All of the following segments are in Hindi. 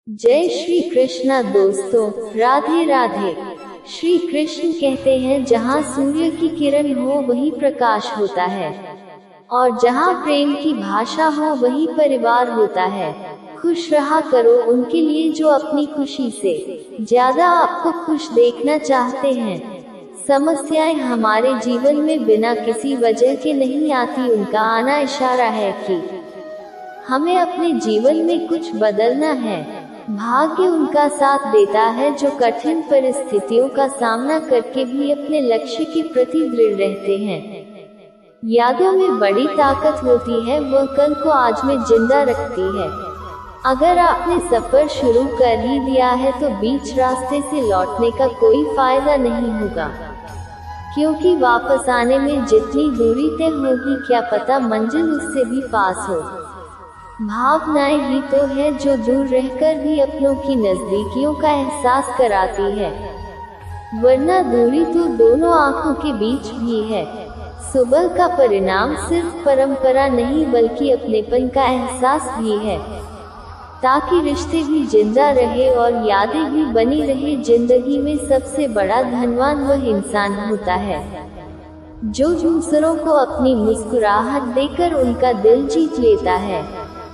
जय श्री कृष्णा दोस्तों, राधे राधे। श्री कृष्ण कहते हैं जहाँ सूर्य की किरण हो वही प्रकाश होता है, और जहाँ प्रेम की भाषा हो वही परिवार होता है। खुश रहा करो उनके लिए जो अपनी खुशी से ज्यादा आपको खुश देखना चाहते हैं। समस्याएं हमारे जीवन में बिना किसी वजह के नहीं आती, उनका आना इशारा है कि हमें अपने जीवन में कुछ बदलना है। भाग्य उनका साथ देता है जो कठिन परिस्थितियों का सामना करके भी अपने लक्ष्य के प्रति दृढ़ रहते हैं। यादों में बड़ी ताकत होती है, वह कल को आज में जिंदा रखती है। अगर आपने सफर शुरू कर ही दिया है तो बीच रास्ते से लौटने का कोई फायदा नहीं होगा, क्योंकि वापस आने में जितनी दूरी तय होगी क्या पता मंजिल उससे भी पास हो। भावनाएं ही तो है जो दूर रहकर भी अपनों की नजदीकियों का एहसास कराती है, वरना दूरी तो दोनों आंखों के बीच भी है। सुबह का परिणाम सिर्फ परंपरा नहीं बल्कि अपनेपन का एहसास भी है, ताकि रिश्ते भी जिंदा रहे और यादें भी बनी रहे। जिंदगी में सबसे बड़ा धनवान वह इंसान होता है जो दूसरों को अपनी मुस्कुराहट देकर उनका दिल जीत लेता है।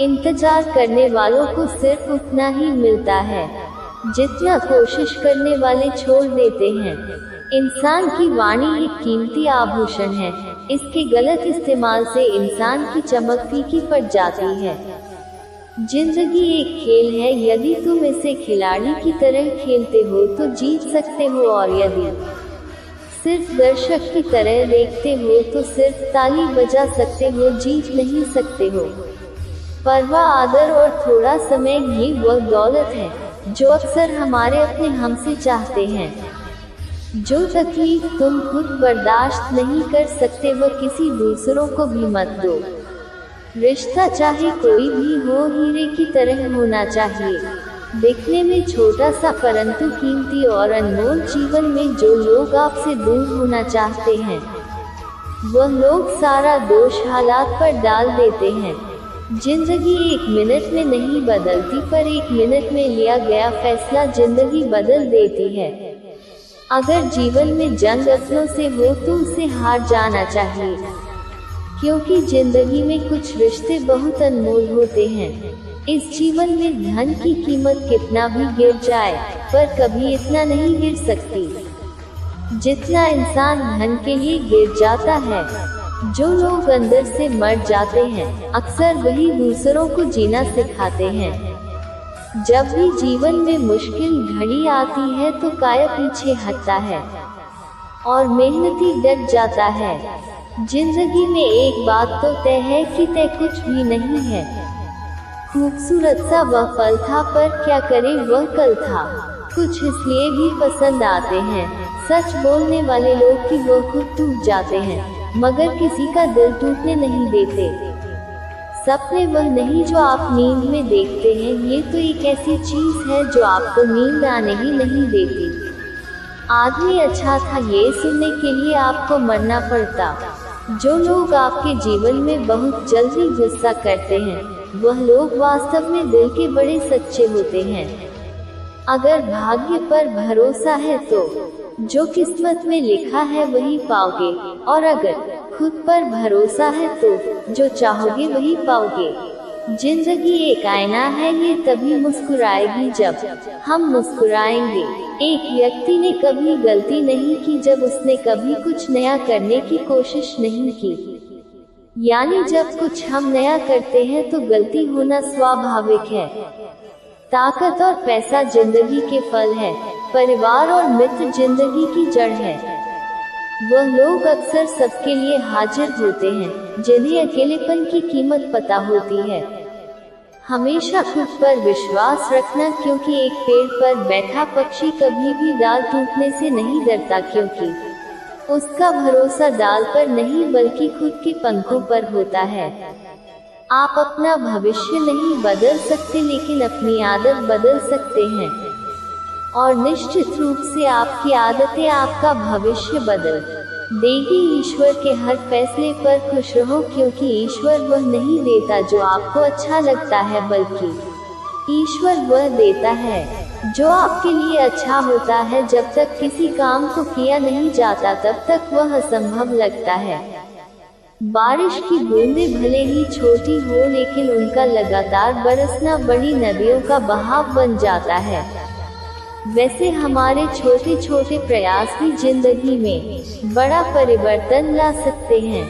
इंतजार करने वालों को सिर्फ उतना ही मिलता है जितना कोशिश करने वाले छोड़ देते हैं। इंसान की वाणी एक कीमती आभूषण है, इसके गलत इस्तेमाल से इंसान की चमक फीकी पड़ जाती है। जिंदगी एक खेल है, यदि तुम इसे खिलाड़ी की तरह खेलते हो तो जीत सकते हो, और यदि सिर्फ दर्शक की तरह देखते हो तो सिर्फ ताली बजा सकते हो, जीत नहीं सकते हो। परवाह, आदर और थोड़ा समय ही वह दौलत है जो अक्सर हमारे अपने हमसे चाहते हैं। जो तकलीफ तुम खुद बर्दाश्त नहीं कर सकते वह किसी दूसरों को भी मत दो। रिश्ता चाहे कोई भी हो, हीरे की तरह होना चाहिए, दिखने में छोटा सा परंतु कीमती और अनमोल। जीवन में जो लोग आपसे दूर होना चाहते हैं वह लोग सारा दोष हालात पर डाल देते हैं। जिंदगी एक मिनट में नहीं बदलती, पर एक मिनट में लिया गया फैसला जिंदगी बदल देती है। अगर जीवन में जंग अपनों से हो तो उसे हार जाना चाहिए, क्योंकि जिंदगी में कुछ रिश्ते बहुत अनमोल होते हैं। इस जीवन में धन की कीमत कितना भी गिर जाए, पर कभी इतना नहीं गिर सकती जितना इंसान धन के लिए गिर जाता है। जो लोग अंदर से मर जाते हैं अक्सर वही दूसरों को जीना सिखाते हैं। जब भी जीवन में मुश्किल घड़ी आती है तो काया पीछे हटता है और मेहनती डट जाता है। जिंदगी में एक बात तो तय है कि तय कुछ भी नहीं है। खूबसूरत सा वह पल था, पर क्या करे वह कल था। कुछ इसलिए भी पसंद आते हैं सच बोलने वाले लोग कि वो खुद टूट जाते हैं मगर किसी का दिल टूटने नहीं देते। सपने वह नहीं जो आप नींद में देखते हैं, ये तो एक ऐसी चीज है जो आपको नींद आने ही नहीं देती। आदमी अच्छा था ये सुनने के लिए आपको मरना पड़ता। जो लोग आपके जीवन में बहुत जल्दी गुस्सा करते हैं वह लोग वास्तव में दिल के बड़े सच्चे होते हैं। अगर भाग्य पर भरोसा है तो जो किस्मत में लिखा है वही पाओगे, और अगर खुद पर भरोसा है तो जो चाहोगे वही पाओगे। जिंदगी एक आईना है, ये तभी मुस्कुराएगी जब हम मुस्कुराएंगे। एक व्यक्ति ने कभी गलती नहीं की जब उसने कभी कुछ नया करने की कोशिश नहीं की। यानी जब कुछ हम नया करते हैं तो गलती होना स्वाभाविक है। ताकत और पैसा जिंदगी के फल है, परिवार और मित्र जिंदगी की जड़ है। वह लोग अक्सर सबके लिए हाजिर होते हैं जिन्हें अकेलेपन की कीमत पता होती है। हमेशा खुद पर विश्वास रखना, क्योंकि एक पेड़ पर बैठा पक्षी कभी भी डाल टूटने से नहीं डरता, क्योंकि उसका भरोसा डाल पर नहीं बल्कि खुद के पंखों पर होता है। आप अपना भविष्य नहीं बदल सकते, लेकिन अपनी आदत बदल सकते हैं, और निश्चित रूप से आपकी आदतें आपका भविष्य बदल देगी। ईश्वर के हर फैसले पर खुश रहो, क्योंकि ईश्वर वह नहीं देता जो आपको अच्छा लगता है, बल्कि ईश्वर वह देता है जो आपके लिए अच्छा होता है। जब तक किसी काम को किया नहीं जाता तब तक वह असंभव लगता है। बारिश की बूंदें भले ही छोटी हो लेकिन उनका लगातार बरसना बड़ी नदियों का बहाव बन जाता है। वैसे हमारे छोटे छोटे प्रयास भी जिंदगी में बड़ा परिवर्तन ला सकते हैं।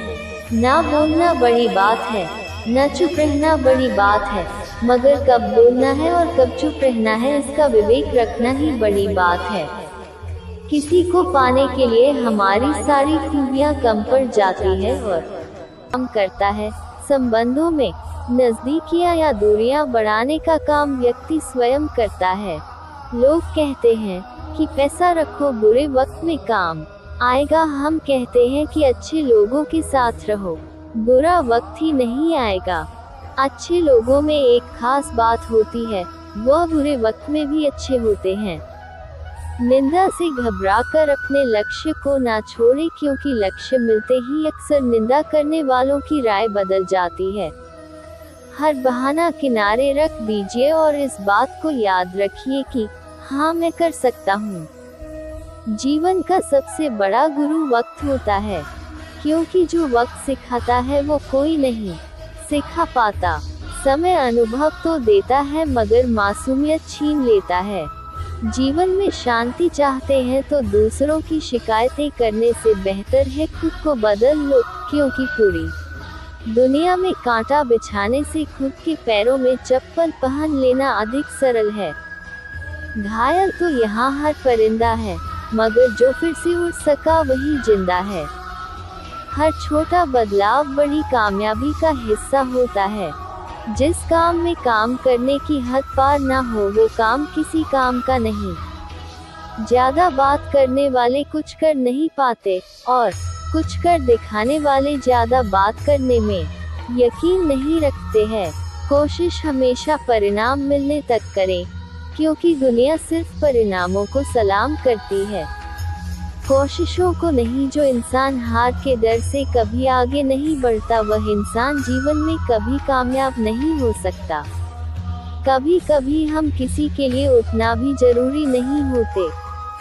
ना बोलना बड़ी बात है, न चुप रहना बड़ी बात है, मगर कब बोलना है और कब चुप रहना है इसका विवेक रखना ही बड़ी बात है। किसी को पाने के लिए हमारी सारी खूबियां कम पड़ जाती है और काम करता है। संबंधों में नजदीकियां या दूरियां बढ़ाने का काम व्यक्ति स्वयं करता है। लोग कहते हैं कि पैसा रखो बुरे वक्त में काम आएगा। हम कहते हैं कि अच्छे लोगों के साथ रहो, बुरा वक्त ही नहीं आएगा। अच्छे लोगों में एक खास बात होती है, वह बुरे वक्त में भी अच्छे होते हैं। निंदा से घबराकर अपने लक्ष्य को ना छोड़े, क्योंकि लक्ष्य मिलते ही अक्सर निंदा करने वालों की राय बदल जाती है। हर बहाना किनारे रख दीजिए और इस बात को याद रखिए कि हाँ मैं कर सकता हूँ। जीवन का सबसे बड़ा गुरु वक्त होता है, क्योंकि जो वक्त सिखाता है वो कोई नहीं सिखा पाता। समय अनुभव तो देता है मगर मासूमियत छीन लेता है। जीवन में शांति चाहते हैं तो दूसरों की शिकायतें करने से बेहतर है खुद को बदल लो, क्योंकि पूरी दुनिया में कांटा बिछाने से खुद के पैरों में चप्पल पहन लेना अधिक सरल है। घायल तो यहाँ हर परिंदा है, मगर जो फिर से उड़ सका वही जिंदा है। हर छोटा बदलाव बड़ी कामयाबी का हिस्सा होता है। जिस काम में काम करने की हद पार ना हो वो काम किसी काम का नहीं। ज्यादा बात करने वाले कुछ कर नहीं पाते और कुछ कर दिखाने वाले ज्यादा बात करने में यकीन नहीं रखते हैं। कोशिश हमेशा परिणाम मिलने तक करें, क्योंकि दुनिया सिर्फ परिणामों को सलाम करती है, कोशिशों को नहीं। जो इंसान हार के डर से कभी आगे नहीं बढ़ता वह इंसान जीवन में कभी कामयाब नहीं हो सकता। कभी कभी हम किसी के लिए उतना भी जरूरी नहीं होते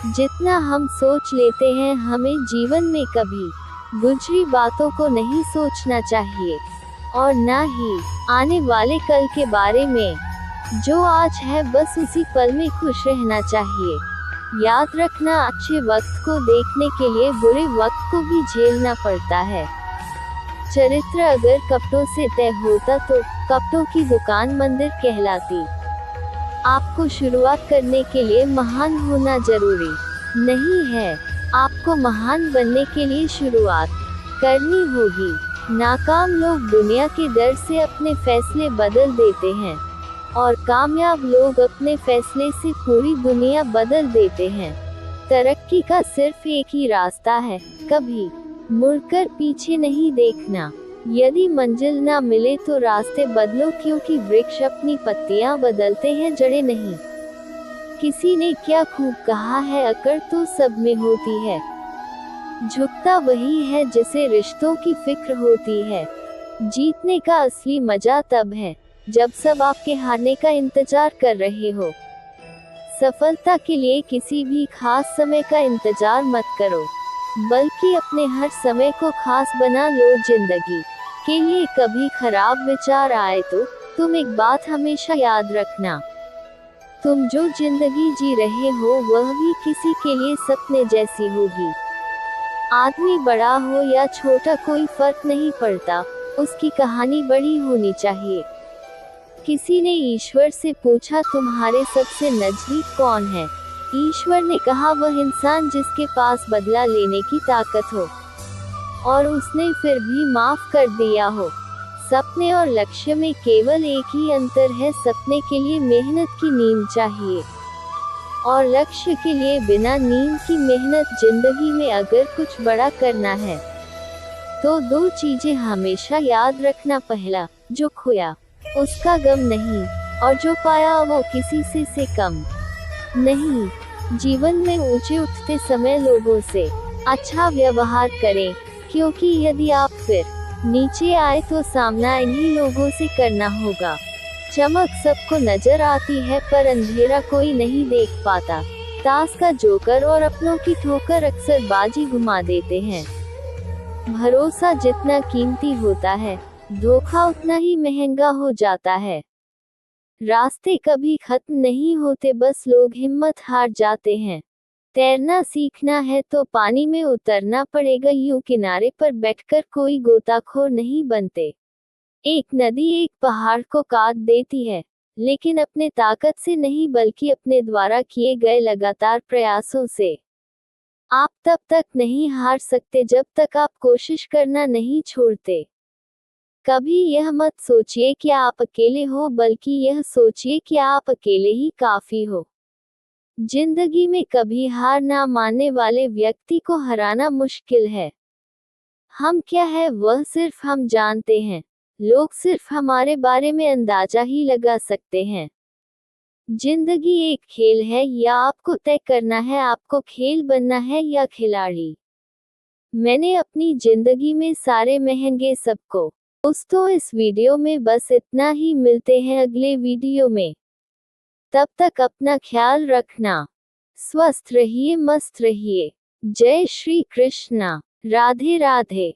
जितना हम सोच लेते हैं। हमें जीवन में कभी गुजरी बातों को नहीं सोचना चाहिए और न ही आने वाले कल के बारे में। जो आज है बस उसी पल में खुश रहना चाहिए। याद रखना, अच्छे वक्त को देखने के लिए बुरे वक्त को भी झेलना पड़ता है। चरित्र अगर कपटों से तय होता तो कपटों की दुकान मंदिर कहलाती। आपको शुरुआत करने के लिए महान होना जरूरी नहीं है, आपको महान बनने के लिए शुरुआत करनी होगी। नाकाम लोग दुनिया के डर से अपने फैसले बदल देते हैं और कामयाब लोग अपने फैसले से पूरी दुनिया बदल देते हैं। तरक्की का सिर्फ एक ही रास्ता है, कभी मुड़कर पीछे नहीं देखना। यदि मंजिल ना मिले तो रास्ते बदलो, क्योंकि वृक्ष अपनी पत्तियां बदलते हैं, जड़ें नहीं। किसी ने क्या खूब कहा है, अकड़ तो सब में होती है, झुकता वही है जिसे रिश्तों की फिक्र होती है। जीतने का असली मजा तब है जब सब आपके हारने का इंतजार कर रहे हो। सफलता के लिए किसी भी खास समय का इंतजार मत करो, बल्कि अपने हर समय को खास बना लो। जिंदगी के लिए कभी खराब विचार आए तो तुम एक बात हमेशा याद रखना, तुम जो जिंदगी जी रहे हो वह भी किसी के लिए सपने जैसी होगी। आदमी बड़ा हो या छोटा कोई फर्क नहीं पड़ता, उसकी कहानी बड़ी होनी चाहिए। किसी ने ईश्वर से पूछा, तुम्हारे सबसे नजदीक कौन है? ईश्वर ने कहा, वह इंसान जिसके पास बदला लेने की ताकत हो और उसने फिर भी माफ कर दिया हो। सपने और लक्ष्य में केवल एक ही अंतर है, सपने के लिए मेहनत की नींद चाहिए और लक्ष्य के लिए बिना नींद की मेहनत। जिंदगी में अगर कुछ बड़ा करना है तो दो चीजें हमेशा याद रखना, पहला, जो खोया उसका गम नहीं, और जो पाया वो किसी से कम नहीं। जीवन में ऊंचे उठते समय लोगों से अच्छा व्यवहार करें, क्योंकि यदि आप फिर नीचे आए तो सामना इन्हीं लोगों से करना होगा। चमक सबको नजर आती है पर अंधेरा कोई नहीं देख पाता। ताश का जोकर और अपनों की ठोकर अक्सर बाजी घुमा देते हैं। भरोसा जितना कीमती होता है, धोखा उतना ही महंगा हो जाता है। रास्ते कभी खत्म नहीं होते, बस लोग हिम्मत हार जाते हैं। तैरना सीखना है तो पानी में उतरना पड़ेगा, यूं किनारे पर बैठकर कोई गोताखोर नहीं बनते। एक नदी एक पहाड़ को काट देती है, लेकिन अपने ताकत से नहीं बल्कि अपने द्वारा किए गए लगातार प्रयासों से। आप तब तक नहीं हार सकते जब तक आप कोशिश करना नहीं छोड़ते। कभी यह मत सोचिए कि आप अकेले हो, बल्कि यह सोचिए कि आप अकेले ही काफी हो। जिंदगी में कभी हार ना मानने वाले व्यक्ति को हराना मुश्किल है। हम क्या है वह सिर्फ हम जानते हैं। लोग सिर्फ हमारे बारे में अंदाजा ही लगा सकते हैं। जिंदगी एक खेल है, या आपको तय करना है आपको खेल बनना है या खिलाड़ी। मैंने अपनी जिंदगी में सारे महंगे सबको। दोस्तों, इस वीडियो में बस इतना ही। मिलते हैं अगले वीडियो में। तब तक अपना ख्याल रखना। स्वस्थ रहिए, मस्त रहिए। जय श्री कृष्णा। राधे राधे।